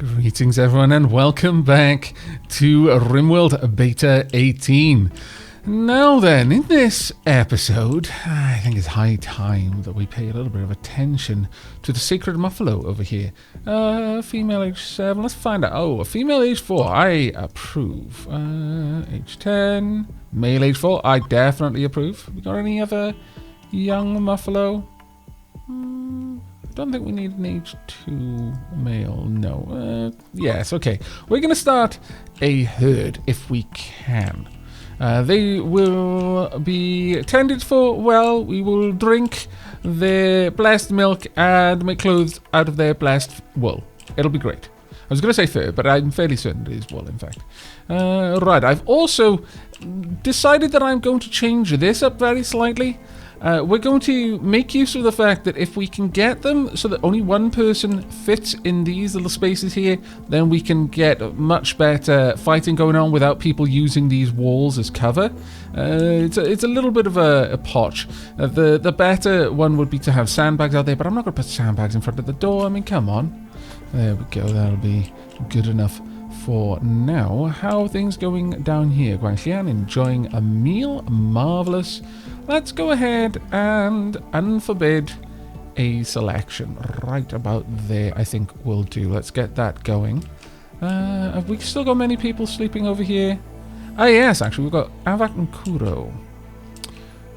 Greetings everyone and welcome back to Rimworld Beta 18. Now then, in this episode, I think it's high time that we pay a little bit of attention to the sacred muffalo over here. Female age 7, let's find out. Oh, a female age 4, I approve. Age 10, male age 4, I definitely approve. We got any other young muffalo? I don't think we need an age 2 male, no. Yes, okay. We're going to start a herd if we can. They will be tended for well. We will drink their blessed milk and make clothes out of their blessed wool. It'll be great. I was going to say fur, but I'm fairly certain it is wool, in fact. Right, I've also decided that I'm going to change this up very slightly. We're going to make use of the fact that if we can get them so that only one person fits in these little spaces here, then we can get much better fighting going on without people using these walls as cover. It's a little bit of a potch. The better one would be to have sandbags out there, but I'm not going to put sandbags in front of the door. I mean, come on. There we go. That'll be good enough for now. How are things going down here? Guangxian enjoying a meal. Marvelous. Let's go ahead and unforbid a selection right about there. I think we'll do. Let's get that going. Have we still got many people sleeping over here? Ah, yes, actually, we've got Aavak and Kuro.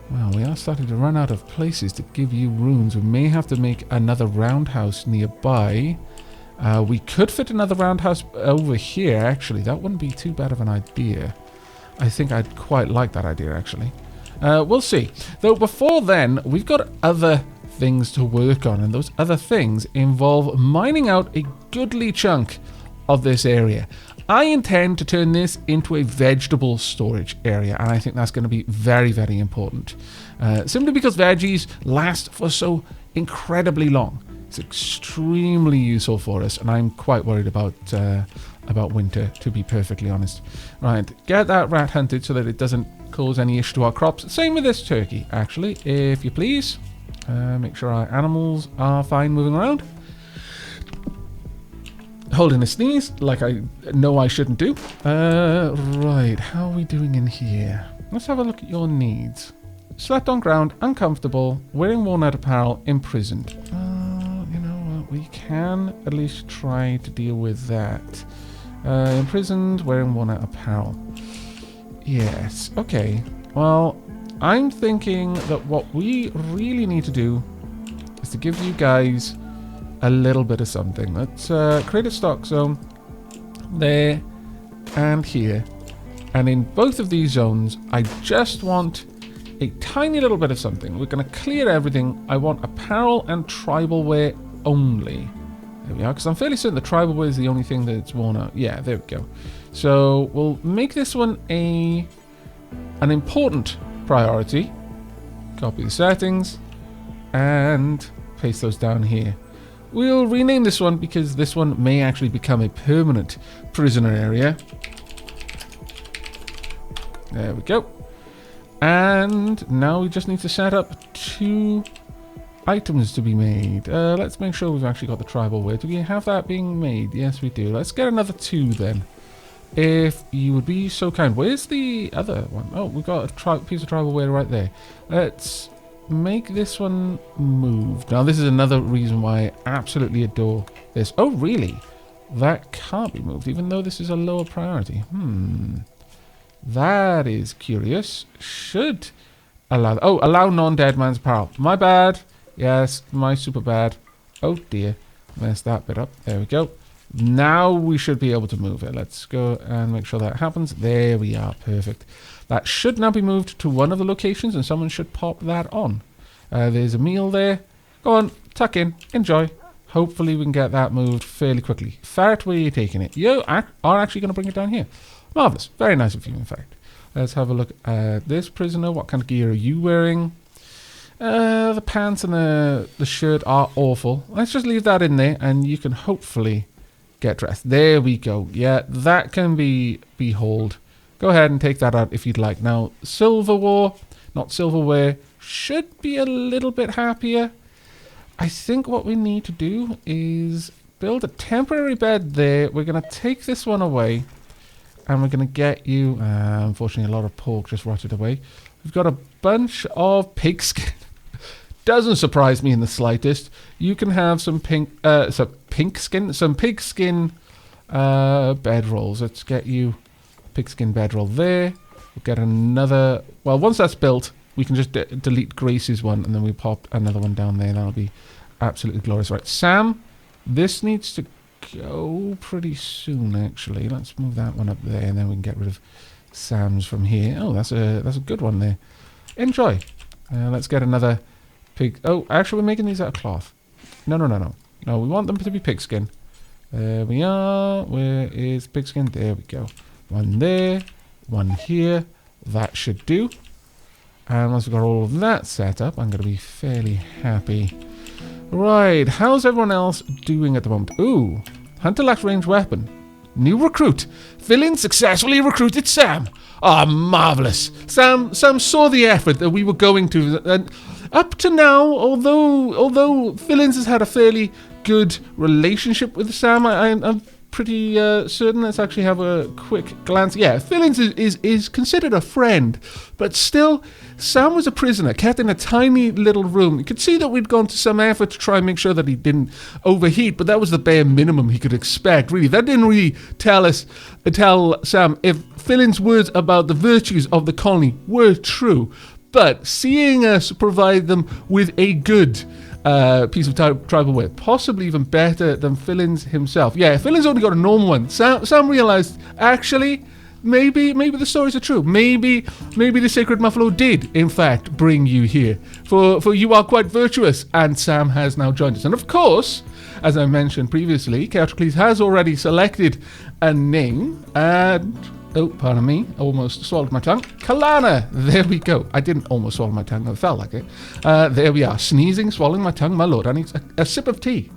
Well, we are starting to run out of places to give you rooms. We may have to make another roundhouse nearby. We could fit another roundhouse over here, actually. That wouldn't be too bad of an idea. I think I'd quite like that idea, actually. We'll see. Though before then, we've got other things to work on, and those other things involve mining out a goodly chunk of this area. I intend to turn this into a vegetable storage area, and I think that's going to be very, very important. Simply because veggies last for so incredibly long. It's extremely useful for us, and I'm quite worried about winter, to be perfectly honest. Right, get that rat hunted so that it doesn't cause any issue to our crops. Same with this turkey, actually, if you please. Make sure our animals are fine moving around. Holding a sneeze, like I know I shouldn't do. Right, how are we doing in here? Let's have a look at your needs. Slept on ground, uncomfortable, wearing worn-out apparel, imprisoned. You know what, we can at least try to deal with that. Imprisoned, wearing worn-out apparel. Yes, okay. Well, I'm thinking that what we really need to do is to give you guys a little bit of something. Let's create a stock zone there and here. And in both of these zones, I just want a tiny little bit of something. We're going to clear everything. I want apparel and tribal wear only. There we are, because I'm fairly certain the tribal wear is the only thing that's worn out. Yeah, there we go. So we'll make this one an important priority. Copy the settings and paste those down here. We'll rename this one because this one may actually become a permanent prisoner area. There we go. And now we just need to set up 2 items to be made. Let's make sure we've actually got the tribal wear. Do we have that being made? Yes, we do. Let's get another 2 then. If you would be so kind. Where's the other one? Oh, we've got a piece of tribal wear right there. Let's make this one move. Now, this is another reason why I absolutely adore this. Oh, really? That can't be moved, even though this is a lower priority. That is curious. Should allow... Oh, allow non-dead man's apparel. My bad. Yes, my super bad. Oh, dear. Messed that bit up. There we go. Now we should be able to move it. Let's go and make sure that happens. There we are. Perfect. That should now be moved to one of the locations, and someone should pop that on. There's a meal there. Go on, tuck in, enjoy. Hopefully we can get that moved fairly quickly. Ferret, where are you taking it? You are actually going to bring it down here. Marvellous. Very nice of you, in fact. Let's have a look at this prisoner. What kind of gear are you wearing? The pants and the shirt are awful. Let's just leave that in there, and you can hopefully get dressed. There we go. Yeah, that can be hauled. Go ahead and take that out if you'd like. Now, silverware, not silverware, should be a little bit happier. I think what we need to do is build a temporary bed there. We're going to take this one away. And we're going to get you... unfortunately, a lot of pork just rotted away. We've got a bunch of pigskin. Doesn't surprise me in the slightest. You can have some some pigskin bedrolls. Let's get you a pigskin bedroll there. We'll get another... Well, once that's built, we can just delete Grace's one, and then we pop another one down there. That'll be absolutely glorious. Right, Sam, this needs to go pretty soon, actually. Let's move that one up there, and then we can get rid of Sam's from here. Oh, that's a good one there. Enjoy. Let's get another pig. Oh, actually, we're making these out of cloth. No. No, we want them to be pigskin. There we are. Where is pigskin? There we go. One there, one here. That should do. And once we've got all of that set up, I'm going to be fairly happy. Right, how's everyone else doing at the moment? Ooh, Hunter lacks ranged weapon. New recruit. Villain successfully recruited Sam. Ah, marvellous. Sam saw the effort that we were going to. And up to now, although Villains has had a fairly good relationship with Sam, I'm pretty certain. Let's actually have a quick glance. Yeah, Villains is considered a friend, but still, Sam was a prisoner, kept in a tiny little room. You could see that we'd gone to some effort to try and make sure that he didn't overheat, but that was the bare minimum he could expect, really. That didn't really tell Sam if Villains' words about the virtues of the colony were true. But seeing us provide them with a good piece of tribal wear, possibly even better than Fillins himself. Yeah, Fillins only got a normal one. Sam realized, actually, maybe the stories are true. Maybe the Sacred Muffalo did, in fact, bring you here. For you are quite virtuous, and Sam has now joined us. And of course, as I mentioned previously, Chaoticles has already selected a name, and... Oh, pardon me. Almost swallowed my tongue. Kalana. There we go. I didn't almost swallow my tongue. It felt like it. There we are. Sneezing, swallowing my tongue. My lord, I need a sip of tea.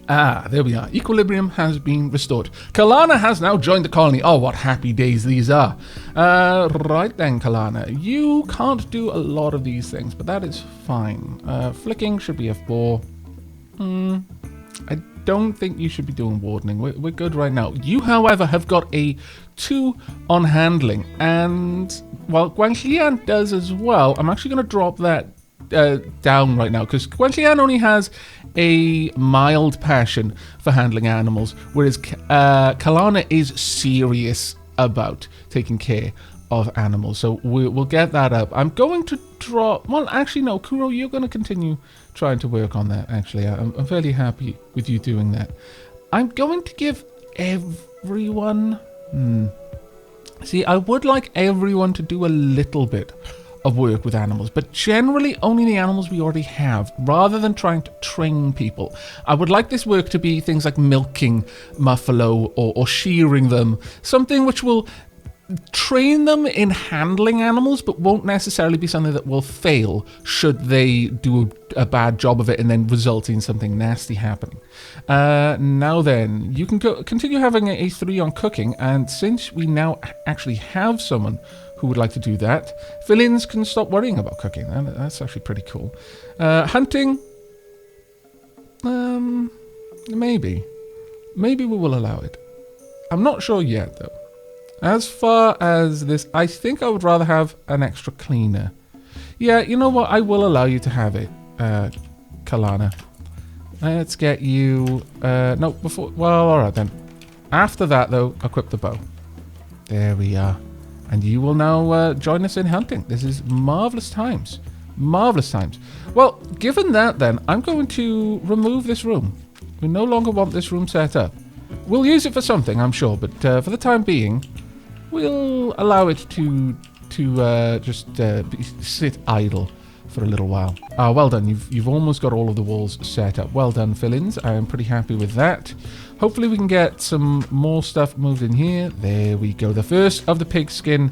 Ah, there we are. Equilibrium has been restored. Kalana has now joined the colony. Oh, what happy days these are. Right then, Kalana. You can't do a lot of these things, but that is fine. Flicking should be F4. I don't think you should be doing wardening. We're good right now. You, however, have got a 2 on handling. And, well, Guanglian does as well. I'm actually going to drop that down right now, because Guanglian only has a mild passion for handling animals, whereas Kalana is serious about taking care of animals. So we'll get that up. I'm going to drop... Well, actually, no. Kuro, you're going to continue trying to work on that, actually. I'm fairly happy with you doing that. I'm going to give everyone... See, I would like everyone to do a little bit of work with animals, but generally only the animals we already have, rather than trying to train people. I would like this work to be things like milking Muffalo or shearing them, something which will train them in handling animals, but won't necessarily be something that will fail should they do a bad job of it and then result in something nasty happening. Now then, you can continue having a 3 on cooking, and since we now actually have someone who would like to do that, fill-ins can stop worrying about cooking. That's actually pretty cool. Hunting, maybe we will allow it. I'm not sure yet, though. As far as this, I think I would rather have an extra cleaner. Yeah, you know what? I will allow you to have it, Kalana. Let's get you... no, before... Well, alright then. After that, though, equip the bow. There we are. And you will now join us in hunting. This is marvellous times. Marvellous times. Well, given that, then, I'm going to remove this room. We no longer want this room set up. We'll use it for something, I'm sure, but for the time being... We'll allow it to just sit idle for a little while. Well done. You've almost got all of the walls set up. Well done, fill-ins. I am pretty happy with that. Hopefully we can get some more stuff moved in here. There we go. The first of the pigskin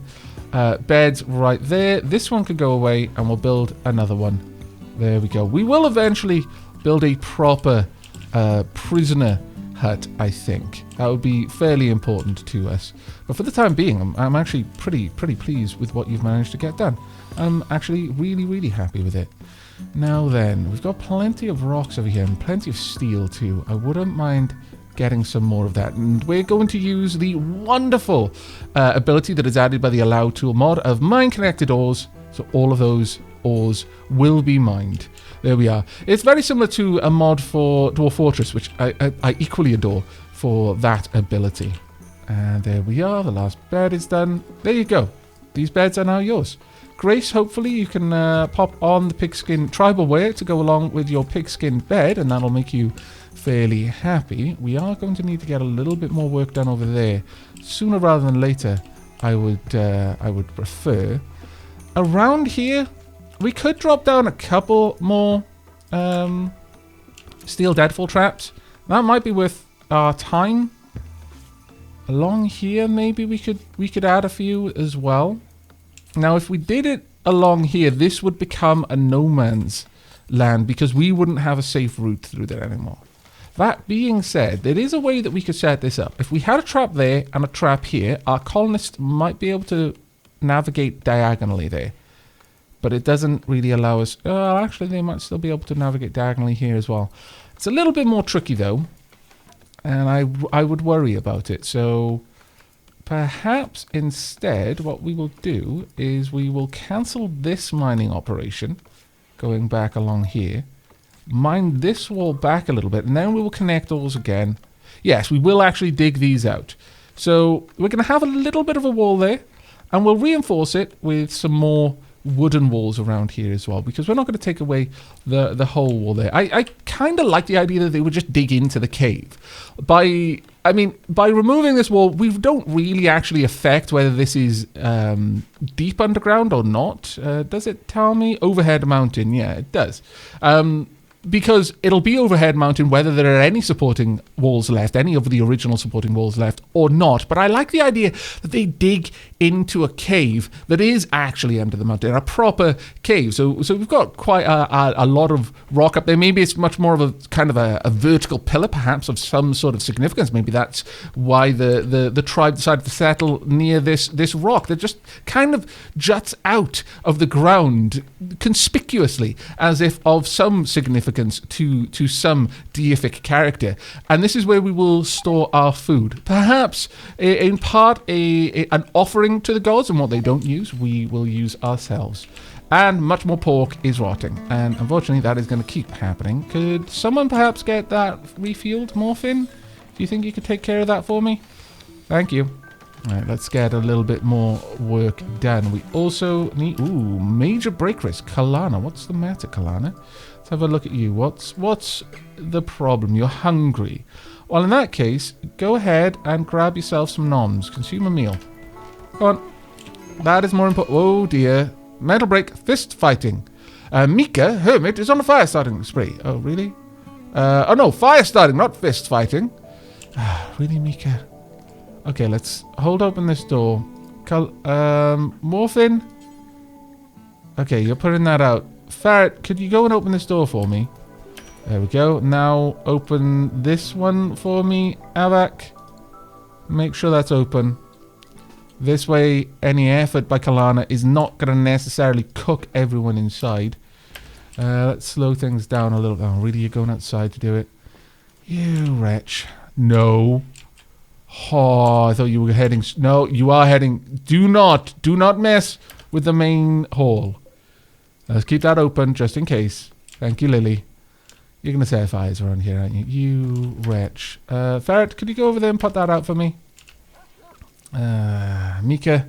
beds right there. This one could go away, and we'll build another one. There we go. We will eventually build a proper prisoner hut, I think. That would be fairly important to us. But for the time being, I'm actually pretty pleased with what you've managed to get done. I'm actually really happy with it. Now then, we've got plenty of rocks over here and plenty of steel too. I wouldn't mind getting some more of that. And we're going to use the wonderful ability that is added by the Allow Tool mod of Mine Connected Ores. So all of those ores will be mined. There we are. It's very similar to a mod for Dwarf Fortress, which I equally adore for that ability. And there we are. The last bed is done. There you go. These beds are now yours. Grace, hopefully you can pop on the pigskin tribal wear to go along with your pigskin bed, and that'll make you fairly happy. We are going to need to get a little bit more work done over there. Sooner rather than later, I would prefer. Around here, we could drop down a couple more steel deadfall traps. That might be worth our time. Along here, maybe we could add a few as well. Now, if we did it along here, this would become a no man's land because we wouldn't have a safe route through there anymore. That being said, there is a way that we could set this up. If we had a trap there and a trap here, our colonists might be able to navigate diagonally there. But it doesn't really allow us... actually, they might still be able to navigate diagonally here as well. It's a little bit more tricky, though. And I would worry about it. So perhaps instead what we will do is we will cancel this mining operation. Going back along here. Mine this wall back a little bit. And then we will connect ores again. Yes, we will actually dig these out. So we're going to have a little bit of a wall there. And we'll reinforce it with some more wooden walls around here as well, because we're not going to take away the whole wall there. I kind of like the idea that they would just dig into the cave. By removing this wall, we don't really actually affect whether this is deep underground or not. Does it tell me? Overhead mountain. Yeah, it does. Because it'll be overhead mountain whether there are any supporting walls left, any of the original supporting walls left or not. But I like the idea that they dig into a cave that is actually under the mountain, a proper cave. So we've got quite a lot of rock up there. Maybe it's much more of a kind of a vertical pillar, perhaps of some sort of significance. Maybe that's why the tribe decided to settle near this rock that just kind of juts out of the ground conspicuously, as if of some significance to some deific character. And this is where we will store our food. Perhaps in part an offering to the gods, and what they don't use, we will use ourselves. And much more pork is rotting. And unfortunately, that is going to keep happening. Could someone perhaps get that refueled, Morphin? Do you think you could take care of that for me? Thank you. All right, let's get a little bit more work done. We also need... Ooh, major break risk. Kalana. What's the matter, Kalana? Let's have a look at you. What's the problem? You're hungry. Well, in that case, go ahead and grab yourself some noms. Consume a meal. Go on. That is more important. Oh, dear. Mental break. Fist fighting. Mika, hermit, is on a fire starting spree. Oh, really? Oh, no. Fire starting, not fist fighting. Really, Mika? Okay, let's hold open this door. Morphin? Okay, you're putting that out. Ferret, could you go and open this door for me? There we go. Now open this one for me, Aavak. Make sure that's open. This way, any effort by Kalana is not going to necessarily cook everyone inside. Let's slow things down a little. Oh, really? You're going outside to do it? You wretch. No. Oh, I thought you were heading... No, you are heading... Do not mess with the main hall. Let's keep that open, just in case. Thank you, Lily. You're going to set fires around here, aren't you? You wretch. Ferret, could you go over there and put that out for me? Mika.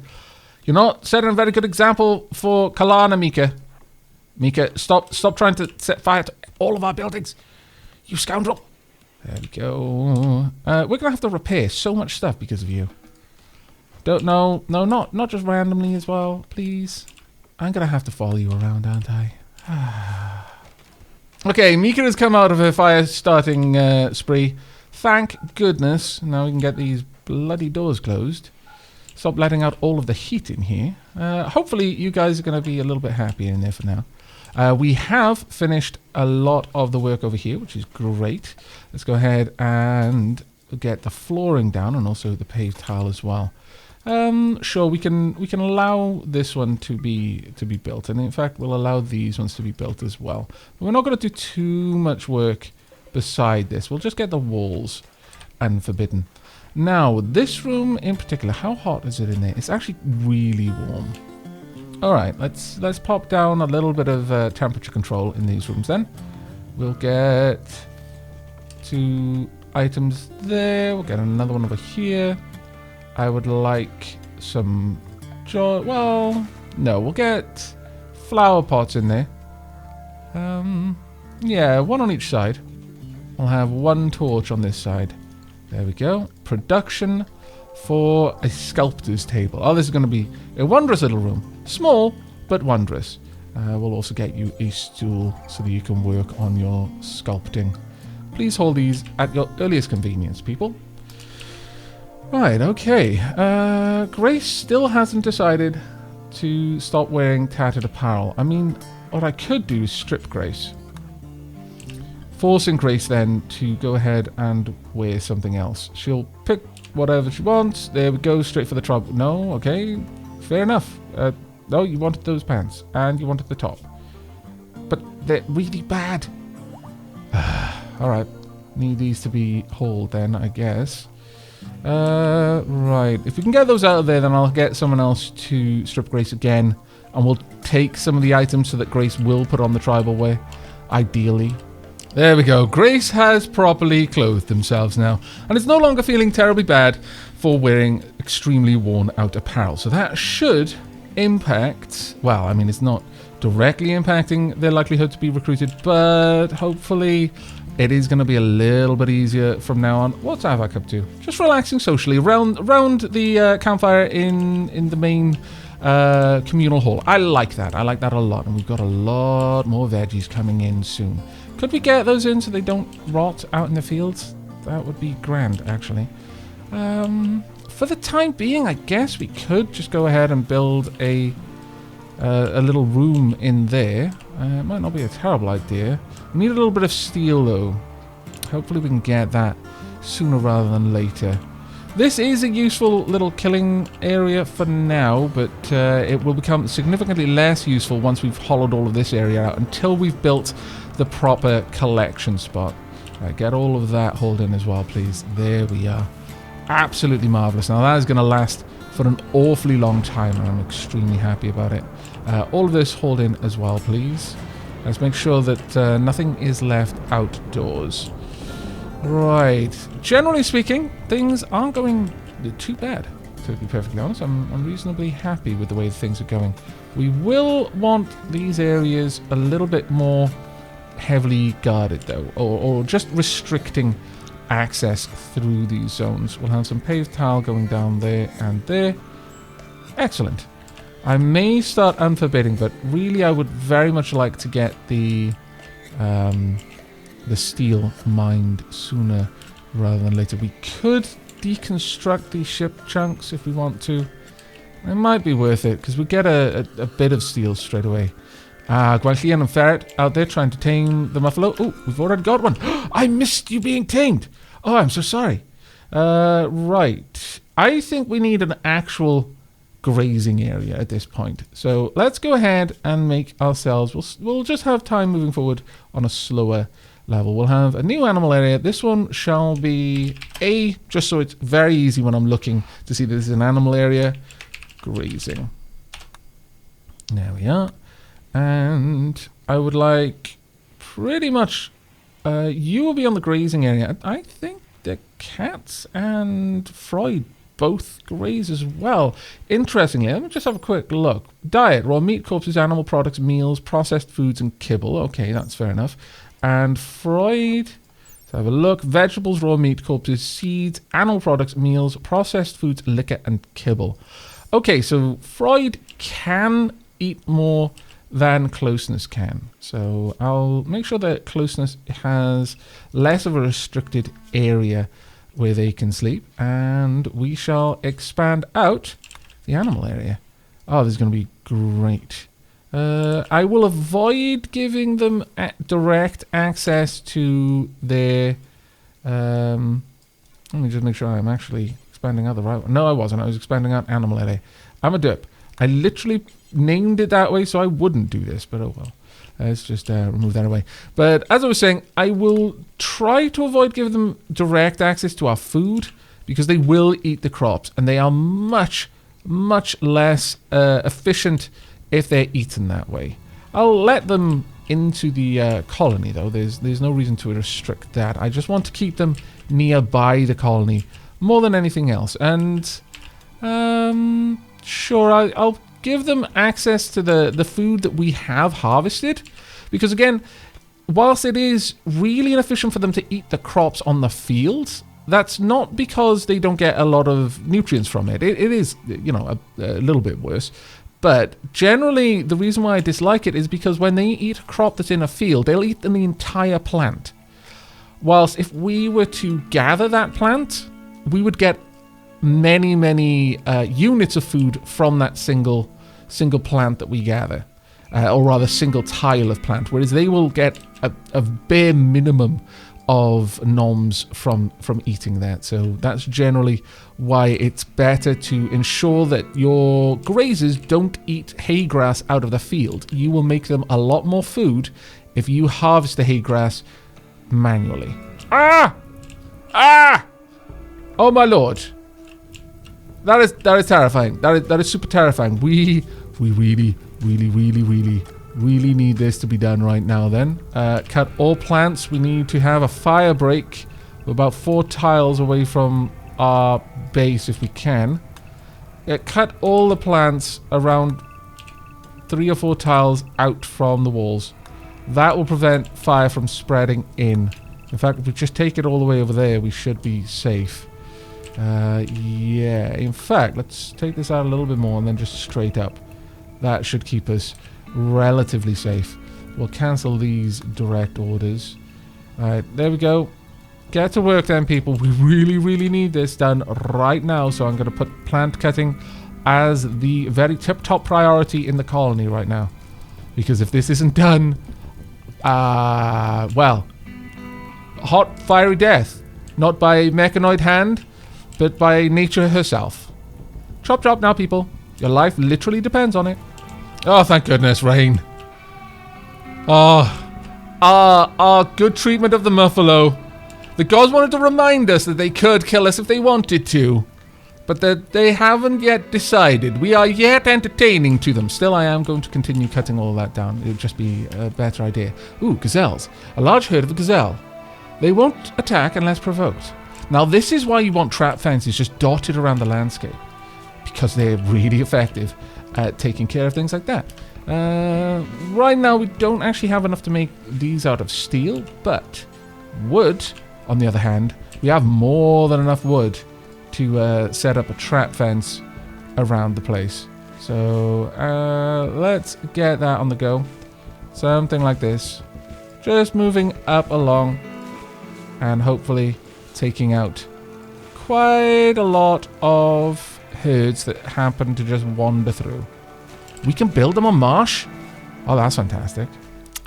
You're not setting a very good example for Kalana, Mika. Mika, stop trying to set fire to all of our buildings. You scoundrel. There we go. We're going to have to repair so much stuff because of you. No, not just randomly as well, please. I'm going to have to follow you around, aren't I? Okay, Mika has come out of her fire starting spree. Thank goodness. Now we can get these bloody doors closed. Stop letting out all of the heat in here. Hopefully you guys are going to be a little bit happier in there for now. We have finished a lot of the work over here, which is great. Let's go ahead and get the flooring down and also the paved tile as well. Sure, we can allow this one to be built, and in fact, we'll allow these ones to be built as well. But we're not going to do too much work beside this. We'll just get the walls unforbidden. Now, this room in particular, how hot is it in there? It's actually really warm. All right, let's pop down a little bit of temperature control in these rooms. Then we'll get 2 items there. We'll get another one over here. I would like some well, no, we'll get flower pots in there. Yeah, 1 on each side. I'll have 1 torch on this side. There we go. Production for a sculptor's table. Oh, this is going to be a wondrous little room. Small, but wondrous. We'll also get you a stool so that you can work on your sculpting. Please hold these at your earliest convenience, people. Right, okay. Grace still hasn't decided to stop wearing tattered apparel. I mean, what I could do is strip Grace. Forcing Grace then to go ahead and wear something else. She'll pick whatever she wants. There we go, straight for the trouble. No, okay, fair enough. No, you wanted those pants, and you wanted the top. But they're really bad. Alright, need these to be hauled then, I guess. Right, if we can get those out of there, then I'll get someone else to strip Grace again, and we'll take some of the items so that Grace will put on the tribal wear, ideally. There we go. Grace has properly clothed themselves now, and is no longer feeling terribly bad for wearing extremely worn out apparel. So that should impact, well, I mean, it's not directly impacting their likelihood to be recruited, but hopefully it is going to be a little bit easier from now on. What's Aavak up to? Just relaxing socially around the campfire in the main communal hall. I like that. I like that a lot, and we've got a lot more veggies coming in soon. Could we get those in so they don't rot out in the fields? That would be grand, actually. For the time being, I guess we could just go ahead and build a little room in there. It might not be a terrible idea. We need a little bit of steel, though. Hopefully we can get that sooner rather than later. This is a useful little killing area for now, but it will become significantly less useful once we've hollowed all of this area out, until we've built the proper collection spot. Right, get all of that hauled in as well, please. There we are. Absolutely marvellous. Now that is going to last for an awfully long time, and I'm extremely happy about it. All of this hauled in as well, please. Let's make sure that nothing is left outdoors. Right. Generally speaking, things aren't going too bad, to be perfectly honest. I'm reasonably happy with the way things are going. We will want these areas a little bit more heavily guarded, though, or just restricting access through these zones. We'll have some paved tile going down there and there. Excellent. I may start unforbidding, but really I would very much like to get the steel mined sooner rather than later. We could deconstruct these ship chunks if we want to. It might be worth it, because we get a bit of steel straight away. Gwanchian and Ferret out there trying to tame the Muffalo. Oh, we've already got one. I missed you being tamed. Oh, I'm so sorry. Right. I think we need an actual grazing area at this point. So let's go ahead and make ourselves... We'll just have time moving forward on a slower level. We'll have a new animal area. This one shall be A, just so it's very easy when I'm looking to see this is an animal area. Grazing. There we are. And I would like pretty much you will be on the grazing area. I think the cats and Freud both graze as well. Interestingly, let me just have a quick look. Diet: raw meat, corpses, animal products, meals, processed foods, and kibble. Okay, that's fair enough. And Freud, let's have a look. Vegetables, raw meat, corpses, seeds, animal products, meals, processed foods, liquor, and kibble. Okay, so Freud can eat more than closeness can. So I'll make sure that closeness has less of a restricted area where they can sleep, and we shall expand out the animal area. Oh, this is going to be great. I will avoid giving them direct access to their... let me just make sure I'm actually expanding out the right one. No, I wasn't. I was expanding out animal LA. I'm a derp. I literally named it that way so I wouldn't do this, but oh well. Let's just remove that away. But as I was saying, I will try to avoid giving them direct access to our food because they will eat the crops and they are much, much less efficient if they're eaten that way. I'll let them into the colony though. There's no reason to restrict that. I just want to keep them nearby the colony more than anything else. And sure, I'll give them access to the food that we have harvested. Because again, whilst it is really inefficient for them to eat the crops on the fields, that's not because they don't get a lot of nutrients from it. It is, you know, a little bit worse. But generally, the reason why I dislike it is because when they eat a crop that's in a field, they'll eat the entire plant. Whilst if we were to gather that plant, we would get many, many units of food from that single plant that we gather. Or rather, single tile of plant. Whereas they will get a bare minimum of noms from eating that. So that's generally why it's better to ensure that your grazers don't eat hay grass out of the field. You will make them a lot more food if you harvest the hay grass manually. Ah! Oh my lord. That is terrifying. That is super terrifying. We really need this to be done right now then. Cut all plants. We need to have a fire break. We're about 4 tiles away from our base if we can. Cut all the plants around 3 or 4 tiles out from the walls. That will prevent fire from spreading in. In fact, if we just take it all the way over there, we should be safe. Yeah, in fact, let's take this out a little bit more and then just straight up. That should keep us relatively safe. We'll cancel these direct orders. Alright, there we go. Get to work then, people. We really need this done right now. So I'm going to put plant cutting as the very top priority in the colony right now. Because if this isn't done, well, hot, fiery death. Not by mechanoid hand, but by nature herself. Chop chop now, people. Your life literally depends on it. Oh, thank goodness, rain. Good treatment of the muffalo. The gods wanted to remind us that they could kill us if they wanted to. But that they haven't yet decided. We are yet entertaining to them. Still, I am going to continue cutting all that down. It would just be a better idea. Ooh, gazelles. A large herd of a gazelle. They won't attack unless provoked. Now, this is why you want trap fences just dotted around the landscape. Because they're really effective at taking care of things like that. Right now, we don't actually have enough to make these out of steel. But wood, on the other hand, we have more than enough wood to set up a trap fence around the place. So let's get that on the go. Something like this. Just moving up along and hopefully taking out quite a lot of herds that happen to just wander through. We can build them on marsh? Oh, that's fantastic.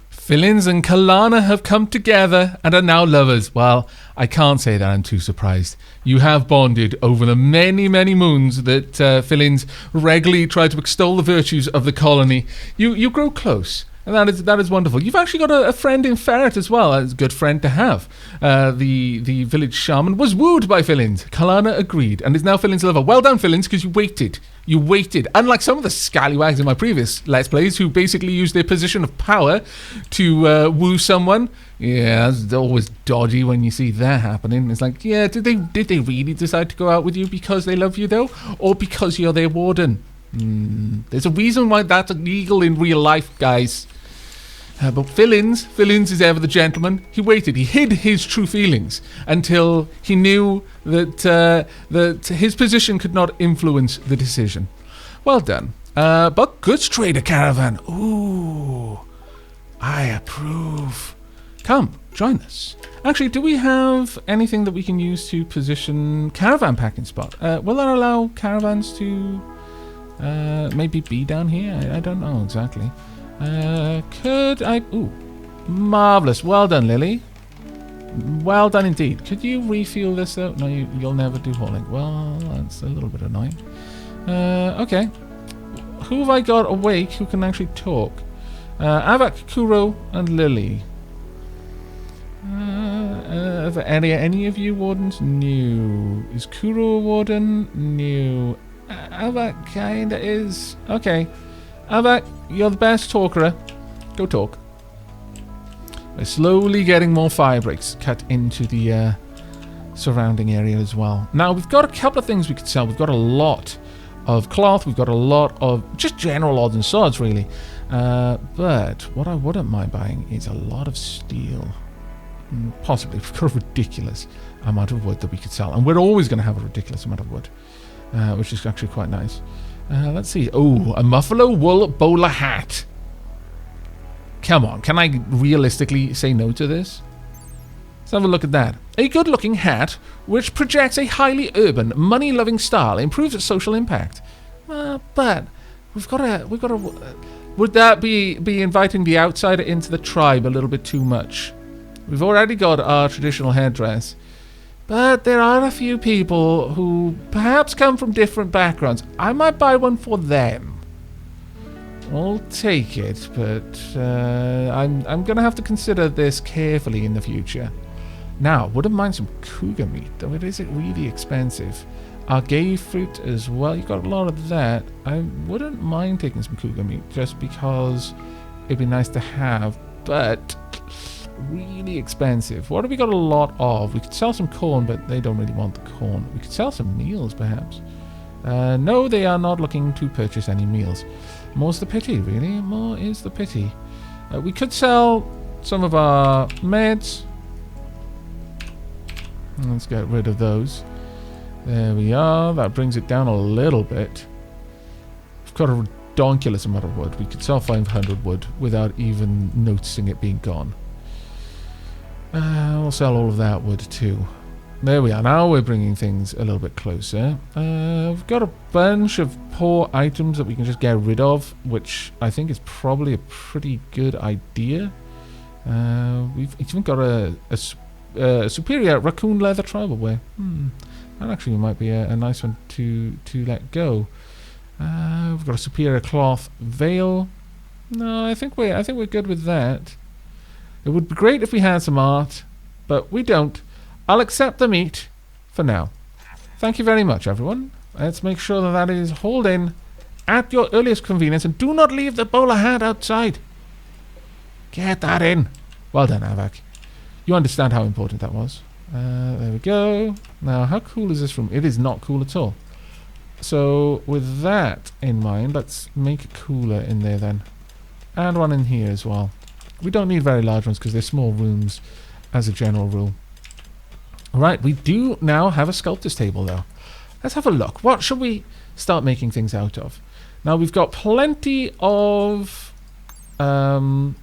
Fillins and Kalana have come together and are now lovers. Well, I can't say that I'm too surprised. You have bonded over the many, many moons that Fillins regularly try to extol the virtues of the colony. You grow close, and that is wonderful. You've actually got a friend in Ferret as well. It's a good friend to have. The village shaman was wooed by Fillins. Kalana agreed, and is now Fillins' lover. Well done, Fillins, because you waited. You waited. Unlike some of the scallywags in my previous Let's Plays who basically used their position of power to woo someone. Yeah, that's always dodgy when you see that happening. It's like, yeah, did they really decide to go out with you because they love you, though? Or because you're their warden? There's a reason why that's illegal in real life, guys. But Fillins is ever the gentleman. He waited. He hid his true feelings until he knew that his position could not influence the decision. Well done. But goods trader caravan. Ooh, I approve. Come, join us. Actually, do we have anything that we can use to position caravan packing spot? Will that allow caravans to maybe be down here? I don't know exactly. Could I... Ooh. Marvellous. Well done, Lily. Well done indeed. Could you refuel this though? No, you'll never do hauling. Well, that's a little bit annoying. Okay. Who have I got awake who can actually talk? Aavak, Kuro, and Lily. Are any of you wardens? No. Is Kuro a warden? No. Aavak kinda is. Okay. Aavak, you're the best talker. Go talk. We're slowly getting more fire breaks cut into the surrounding area as well. Now, we've got a couple of things we could sell. We've got a lot of cloth. We've got a lot of just general odds and sods, really. But what I wouldn't mind buying is a lot of steel. Possibly. We've got a ridiculous amount of wood that we could sell. And we're always going to have a ridiculous amount of wood, which is actually quite nice. Let's see. Oh, a buffalo wool bowler hat. Come on. Can I realistically say no to this? Let's have a look at that. A good-looking hat which projects a highly urban, money-loving style, improves its social impact. But we've got to. Would that be inviting the outsider into the tribe a little bit too much? We've already got our traditional headdress, but there are a few people who perhaps come from different backgrounds. I might buy one for them. I'll take it, but I'm gonna have to consider this carefully in the future. Now, wouldn't mind some cougar meat, though it is really expensive. Agave fruit as well, you got a lot of that. I wouldn't mind taking some cougar meat, just because it'd be nice to have, but really expensive. What have we got a lot of? We could sell some corn, but they don't really want the corn. We could sell some meals, perhaps. No, they are not looking to purchase any meals. More's the pity, really. More is the pity. We could sell some of our meds. Let's get rid of those. There we are. That brings it down a little bit. We've got a ridiculous amount of wood. We could sell 500 wood without even noticing it being gone. We'll sell all of that wood too. There we are. Now we're bringing things a little bit closer. We've got a bunch of poor items that we can just get rid of, which I think is probably a pretty good idea. We've even got a superior raccoon leather tribal wear. That actually might be a nice one to let go. We've got a superior cloth veil. No, I think we're good with that. It would be great if we had some art, but we don't. I'll accept the meat for now. Thank you very much, everyone. Let's make sure that is hauled in at your earliest convenience, and do not leave the bowler hat outside. Get that in. Well done, Aavak. You understand how important that was. There we go. Now, how cool is this room? It is not cool at all. So, with that in mind, let's make a cooler in there then. And one in here as well. We don't need very large ones because they're small rooms as a general rule. Right, we do now have a sculptor's table though. Let's have a look. What should we start making things out of? Now we've got plenty of stone,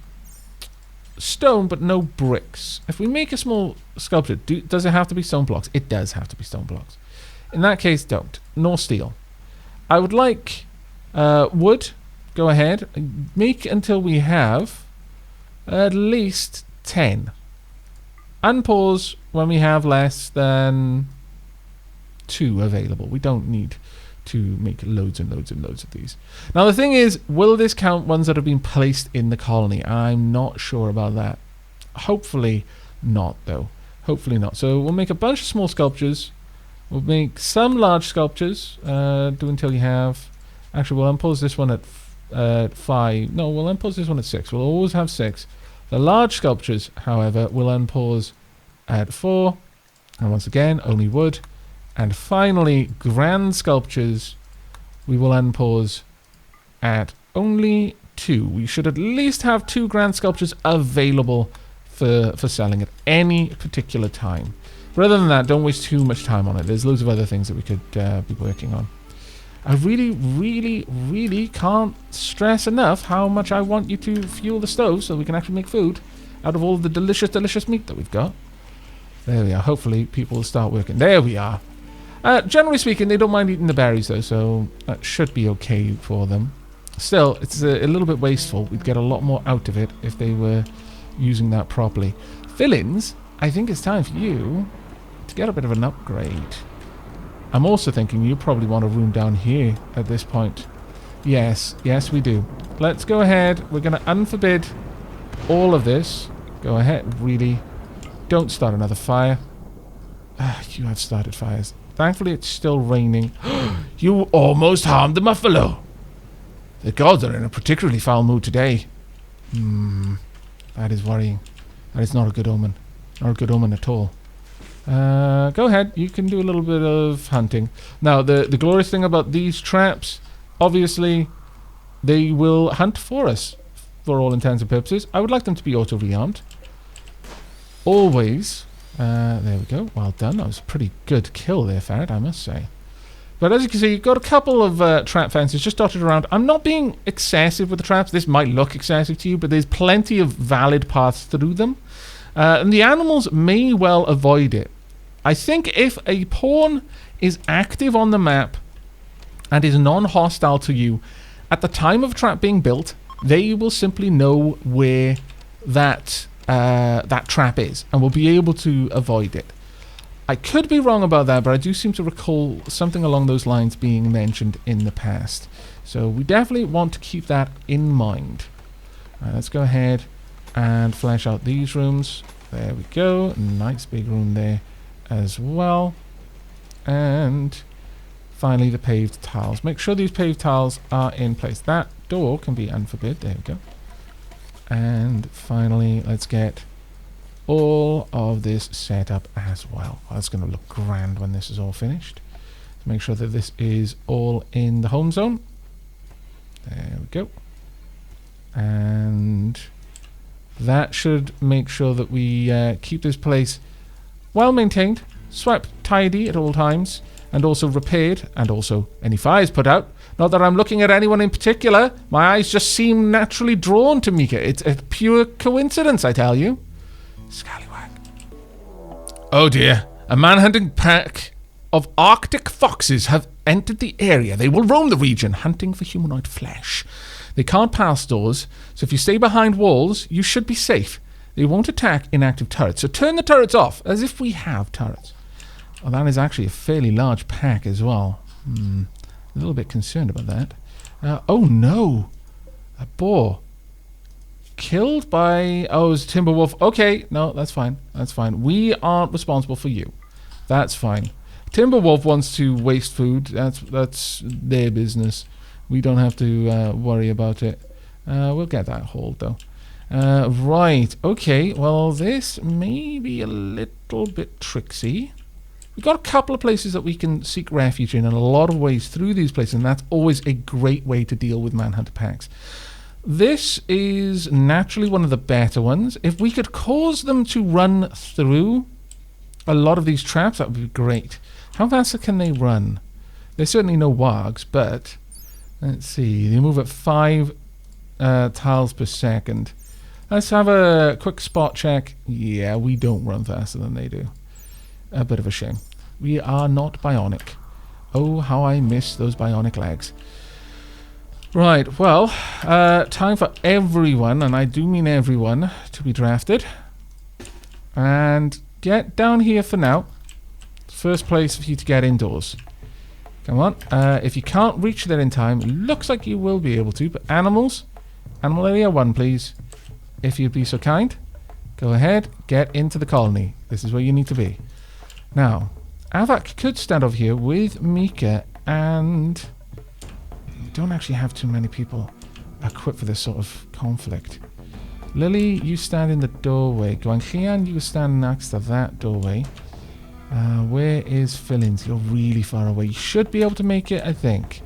but no bricks. If we make a small sculpture, does it have to be stone blocks? It does have to be stone blocks. In that case, don't. Nor steel. I would like wood. Go ahead. Make until we have at least 10. Unpause when we have less than 2 available. We don't need to make loads and loads and loads of these. Now the thing is, will this count ones that have been placed in the colony? I'm not sure about that. Hopefully not, though. Hopefully not. So we'll make a bunch of small sculptures. We'll make some large sculptures. Do until you have... Actually, we'll unpause this one at 5. No, we'll unpause this one at 6. We'll always have 6. The large sculptures, however, will unpause at 4. And once again, only wood. And finally, grand sculptures, we will unpause at only 2. We should at least have 2 grand sculptures available for selling at any particular time. But other than that, don't waste too much time on it. There's loads of other things that we could be working on. I really, really, really can't stress enough how much I want you to fuel the stove so we can actually make food out of all the delicious, delicious meat that we've got. There we are. Hopefully people will start working. There we are. Generally speaking, they don't mind eating the berries though, so that should be okay for them. Still, it's a little bit wasteful. We'd get a lot more out of it if they were using that properly. Fill-ins I think it's time for you to get a bit of an upgrade. I'm also thinking you probably want a room down here at this point. Yes, yes we do. Let's go ahead. We're going to unforbid all of this. Go ahead, really. Don't start another fire. You have started fires. Thankfully, it's still raining. You almost harmed the buffalo. The gods are in a particularly foul mood today. That is worrying. That is not a good omen. Not a good omen at all. Go ahead. You can do a little bit of hunting. Now, the glorious thing about these traps, obviously, they will hunt for us for all intents and purposes. I would like them to be auto-rearmed. Always. There we go. Well done. That was a pretty good kill there, Ferret, I must say. But as you can see, you've got a couple of trap fences just dotted around. I'm not being excessive with the traps. This might look excessive to you, but there's plenty of valid paths through them. And the animals may well avoid it. I think if a pawn is active on the map and is non-hostile to you, at the time of trap being built, they will simply know where that trap is and will be able to avoid it. I could be wrong about that, but I do seem to recall something along those lines being mentioned in the past. So we definitely want to keep that in mind. Let's go ahead and flesh out these rooms. There we go. Nice big room there as well. And finally the paved tiles. Make sure these paved tiles are in place. That door can be unforbid. There we go. And finally, let's get all of this set up as well. That's going to look grand when this is all finished. So make sure that this is all in the home zone. There we go. And that should make sure that we keep this place well maintained, swept tidy at all times, and also repaired, and also any fires put out. Not that I'm looking at anyone in particular. My eyes just seem naturally drawn to Mika. It's a pure coincidence, I tell you. Scallywag. Oh dear. A manhunting pack of Arctic foxes have entered the area. They will roam the region, hunting for humanoid flesh. They can't pass doors, so if you stay behind walls, you should be safe. They won't attack inactive turrets, so turn the turrets off, as if we have turrets. Oh, that is actually a fairly large pack as well. A little bit concerned about that. Oh no! A boar. Killed by... Oh, it was Timberwolf. Okay, no, that's fine. That's fine. We aren't responsible for you. That's fine. Timberwolf wants to waste food. That's their business. We don't have to worry about it. We'll get that hauled, though. Right. Okay. Well, this may be a little bit tricksy. We've got a couple of places that we can seek refuge in, and a lot of ways through these places, and that's always a great way to deal with manhunter packs. This is naturally one of the better ones. If we could cause them to run through a lot of these traps, that would be great. How fast can they run? There's certainly no wargs, but let's see. They move at 5 tiles per second. Let's have a quick spot check. Yeah, we don't run faster than they do. A bit of a shame. We are not bionic. Oh, how I miss those bionic legs. Right, well, time for everyone, and I do mean everyone, to be drafted. And get down here for now. First place for you to get indoors. Come on. If you can't reach there in time, it looks like you will be able to, but animals, animal area 1, please. If you'd be so kind, go ahead, get into the colony. This is where you need to be. Now, Aavak could stand over here with Mika, and we don't actually have too many people equipped for this sort of conflict. Lily, you stand in the doorway. Guangxian, you stand next to that doorway. Where is Fillins? You're really far away. You should be able to make it, I think.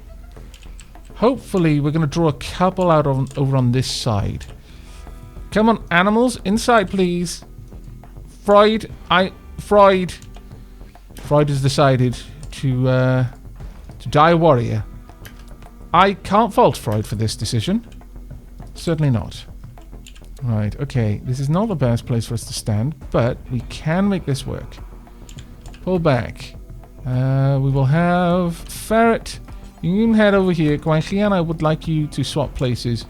Hopefully, we're going to draw a couple out over on this side. Come on, animals, inside, please. Freud has decided to die a warrior. I can't fault Freud for this decision. Certainly not. Right, okay. This is not the best place for us to stand, but we can make this work. Pull back. We will have Ferret. You can head over here. Guangxian, I would like you to swap places.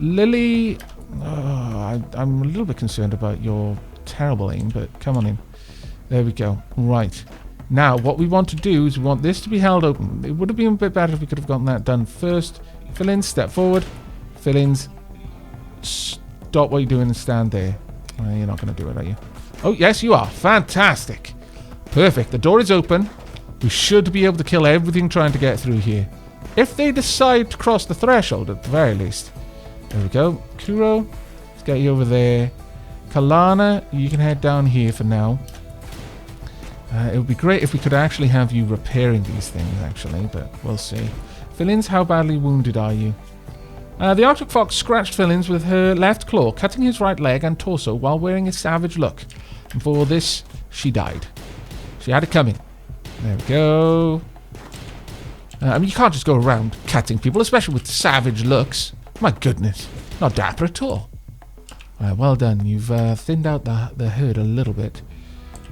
Lily, I'm a little bit concerned about your terrible aim, but come on in. There we go. Right. Now, what we want to do is we want this to be held open. It would have been a bit better if we could have gotten that done first. Fill-ins, step forward. Fill-ins. Stop what you're doing and stand there. You're not going to do it, are you? Oh, yes, you are. Fantastic. Perfect. The door is open. We should be able to kill everything trying to get through here. If they decide to cross the threshold, at the very least. There we go. Kuro, let's get you over there. Kalana, you can head down here for now. It would be great if we could actually have you repairing these things, actually, but we'll see. Fill-ins, how badly wounded are you? The Arctic Fox scratched Fill-ins with her left claw, cutting his right leg and torso while wearing a savage look. And for this, she died. She had it coming. There we go. I mean, you can't just go around cutting people, especially with savage looks. My goodness. Not dapper at all. Well done. You've thinned out the herd a little bit.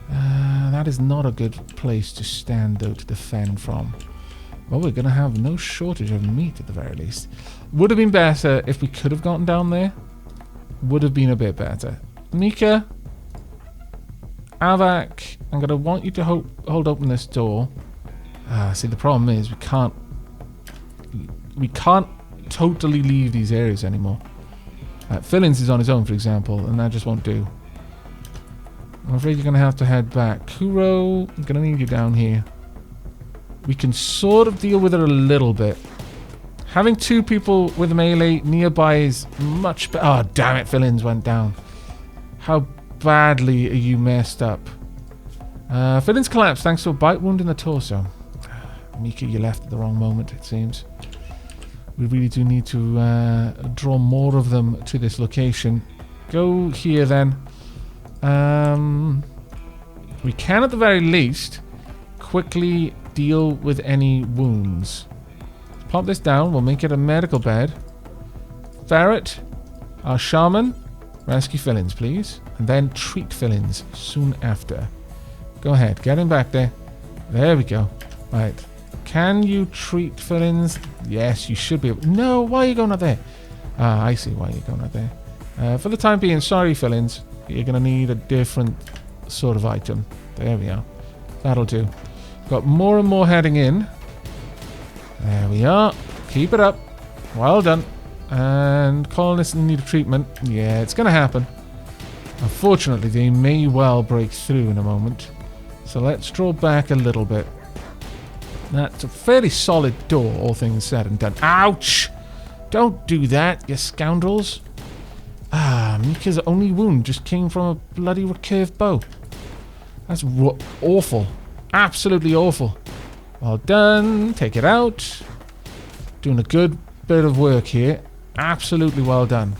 That is not a good place to stand, though, to defend from. Well, we're going to have no shortage of meat, at the very least. Would have been better if we could have gotten down there. Would have been a bit better. Mika, Aavak, I'm going to want you to hold open this door. See, the problem is we can't totally leave these areas anymore. Fill-ins is on his own, for example, and that just won't do. I'm afraid you're going to have to head back. Kuro, I'm going to need you down here. We can sort of deal with it a little bit. Having two people with melee nearby is much better. Oh, damn it, Fill-ins went down. How badly are you messed up? Fill-ins collapsed thanks to a bite wound in the torso. Mika, you left at the wrong moment, it seems. We really do need to draw more of them to this location. Go here, then. We can, at the very least, quickly deal with any wounds. Let's pop this down. We'll make it a medical bed. Ferret, our shaman, rescue Fill-ins, please. And then treat Fill-ins soon after. Go ahead. Get him back there. There we go. Right. Can you treat Fill-ins? Yes, you should be able... No, why are you going out there? Ah, I see why you're going out there. For the time being, sorry, Fill-ins. You're going to need a different sort of item. There we are. That'll do. Got more and more heading in. There we are. Keep it up. Well done. And colonists in need of treatment. Yeah, it's going to happen. Unfortunately, they may well break through in a moment. So let's draw back a little bit. That's a fairly solid door, all things said and done. Ouch! Don't do that, you scoundrels. Ah, Mika's only wound just came from a bloody recurved bow. That's awful. Absolutely awful. Well done. Take it out. Doing a good bit of work here. Absolutely well done.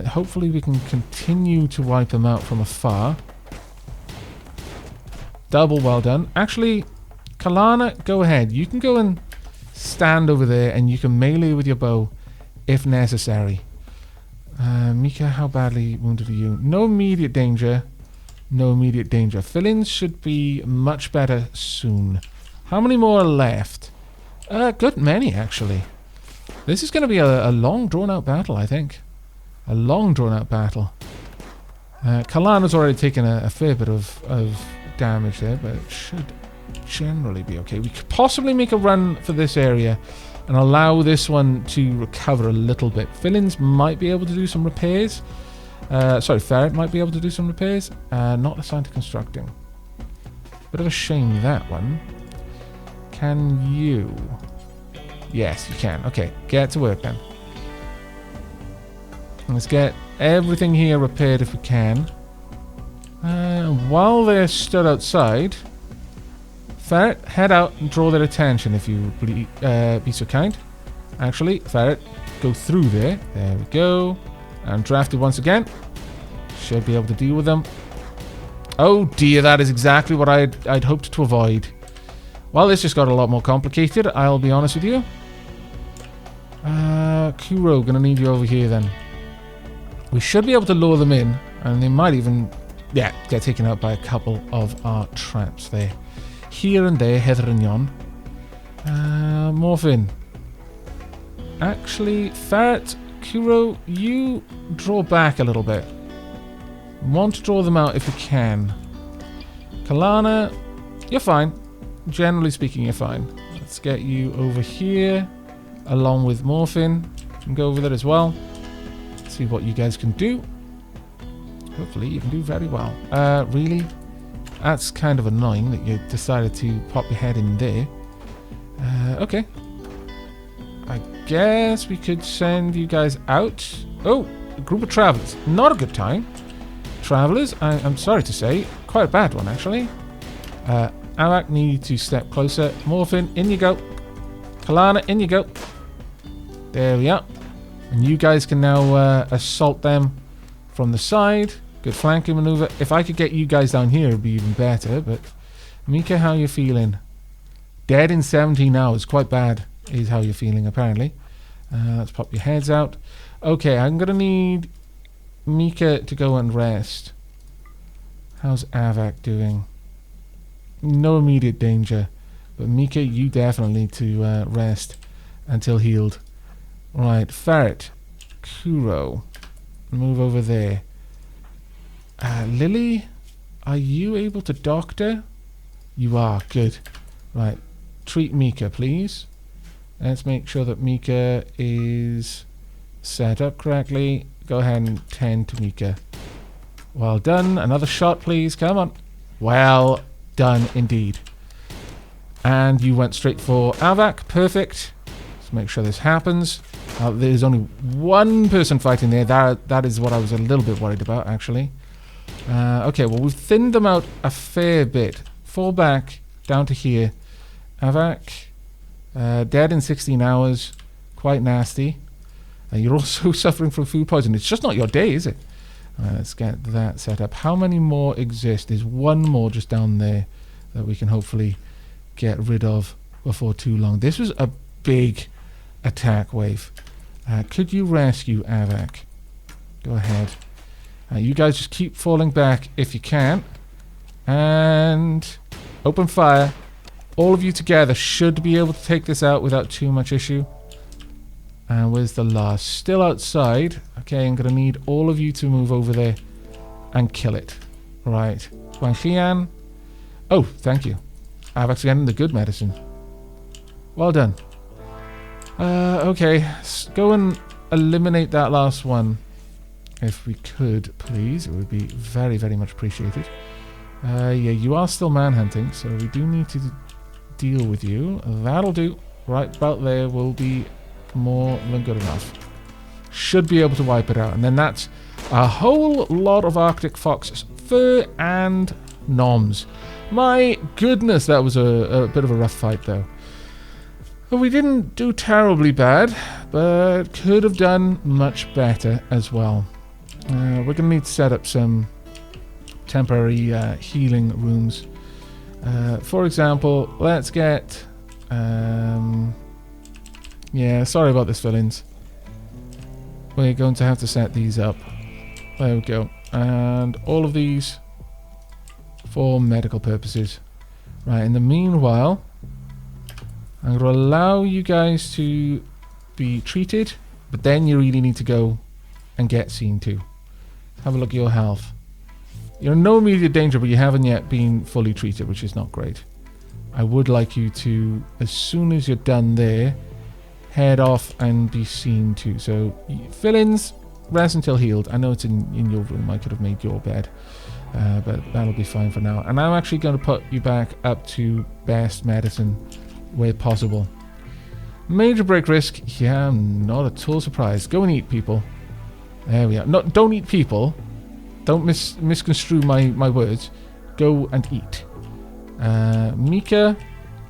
Hopefully we can continue to wipe them out from afar. Double well done. Actually, Kalana, go ahead. You can go and stand over there and you can melee with your bow if necessary. Mika, how badly wounded are you? No immediate danger. No immediate danger. Fill-ins should be much better soon. How many more are left? Good many, actually. This is going to be a long, drawn-out battle, I think. A long, drawn-out battle. Kalana's already taken a fair bit of damage there, but it should generally be okay. We could possibly make a run for this area and allow this one to recover a little bit. Fill-ins might be able to do some repairs. Sorry, Ferret might be able to do some repairs. Not assigned to constructing. Bit of a shame, that one. Can you? Yes, you can. Okay, get to work then. Let's get everything here repaired if we can. While they're stood outside, Ferret, head out and draw their attention if you would be so kind. Actually, Ferret, go through there. There we go. And drafted once again. Should be able to deal with them. Oh dear, that is exactly what I'd hoped to avoid. Well, this just got a lot more complicated, I'll be honest with you. Kuro, gonna need you over here then. We should be able to lure them in, and they might even, yeah, get taken out by a couple of our traps there. Here and there, hither and yon. Morphin. Actually, Ferret, Kuro, you draw back a little bit. Want to draw them out if we can. Kalana, you're fine. Generally speaking, you're fine. Let's get you over here, along with Morphin. You can go over there as well. See what you guys can do. Hopefully you can do very well. Really? That's kind of annoying that you decided to pop your head in there. Okay. I guess we could send you guys out. Oh, a group of travelers. Not a good time. Travelers, I'm sorry to say, quite a bad one actually. Aavak, need to step closer. Morphin, in you go. Kalana, in you go. There we are. And you guys can now assault them from the side. Good flanking maneuver. If I could get you guys down here, it would be even better. But Mika, how you feeling? Dead in 17 hours. Quite bad is how you're feeling, apparently. Let's pop your heads out. Okay, I'm going to need Mika to go and rest. How's Aavak doing? No immediate danger. But Mika, you definitely need to rest until healed. Right, Ferret. Kuro. Move over there. Lily, are you able to doctor? You are, good. Right, treat Mika, please. Let's make sure that Mika is set up correctly. Go ahead and tend to Mika. Well done. Another shot, please. Come on. Well done, indeed. And you went straight for Aavak. Perfect. Let's make sure this happens. There's only one person fighting there. That is what I was a little bit worried about, actually. Okay, well, we've thinned them out a fair bit. Fall back down to here. Aavak, dead in 16 hours. Quite nasty. You're also suffering from food poisoning. It's just not your day, is it? Let's get that set up. How many more exist? There's one more just down there that we can hopefully get rid of before too long. This was a big attack wave. Could you rescue Aavak? Go ahead. You guys just keep falling back if you can. And open fire. All of you together should be able to take this out without too much issue. And where's the last? Still outside. Okay, I'm going to need all of you to move over there and kill it. Right. Guangxian. Oh, thank you. Aavak's getting the good medicine. Well done. Okay, go and eliminate that last one. If we could, please. It would be very, very much appreciated. Yeah, you are still manhunting, so we do need to deal with you. That'll do. Right about there will be more than good enough. Should be able to wipe it out. And then that's a whole lot of Arctic fox fur and noms. My goodness, that was a bit of a rough fight, though. Well, we didn't do terribly bad, but could have done much better as well. We're going to need to set up some temporary healing rooms. For example, let's get... yeah, sorry about this, villains. We're going to have to set these up. There we go. And all of these for medical purposes. Right, in the meanwhile, I'm going to allow you guys to be treated, but then you really need to go and get seen to. Have a look at your health. You're in no immediate danger, but you haven't yet been fully treated, which is not great. I would like you to, as soon as you're done there, head off and be seen to. So, fill-ins, rest until healed. I know it's in your room. I could have made your bed, but that'll be fine for now. And I'm actually going to put you back up to best medicine where possible. Major break risk. Yeah, I'm not at all surprised. Go and eat, people. There we are. No, don't eat people. Don't misconstrue my words. Go and eat. Mika,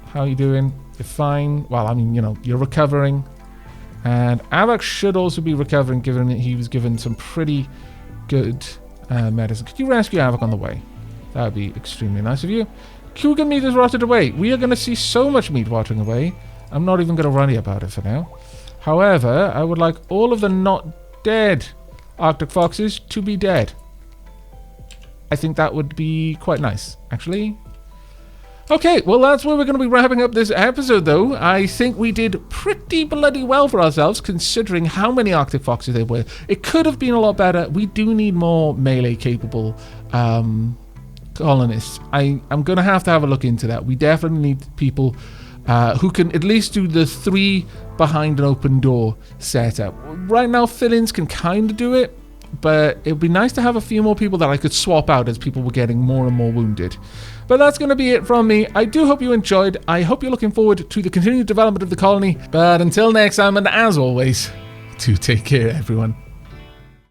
how are you doing? You're fine. Well, I mean, you know, you're recovering. And Aavak should also be recovering, given that he was given some pretty good medicine. Could you rescue Aavak on the way? That would be extremely nice of you. Cougar meat is rotted away. We are going to see so much meat rotting away. I'm not even going to worry about it for now. However, I would like all of the not dead Arctic foxes to be dead. I think that would be quite nice, actually. Okay, well, that's where we're going to be wrapping up this episode, though. I think we did pretty bloody well for ourselves, considering how many Arctic Foxes there were. It could have been a lot better. We do need more melee-capable colonists. I'm going to have a look into that. We definitely need people who can at least do the 3 behind an open door setup. Right now, fill-ins can kind of do it, but it would be nice to have a few more people that I could swap out as people were getting more and more wounded. But that's going to be it from me. I do hope you enjoyed. I hope you're looking forward to the continued development of the colony. But until next time, and as always, do take care, everyone.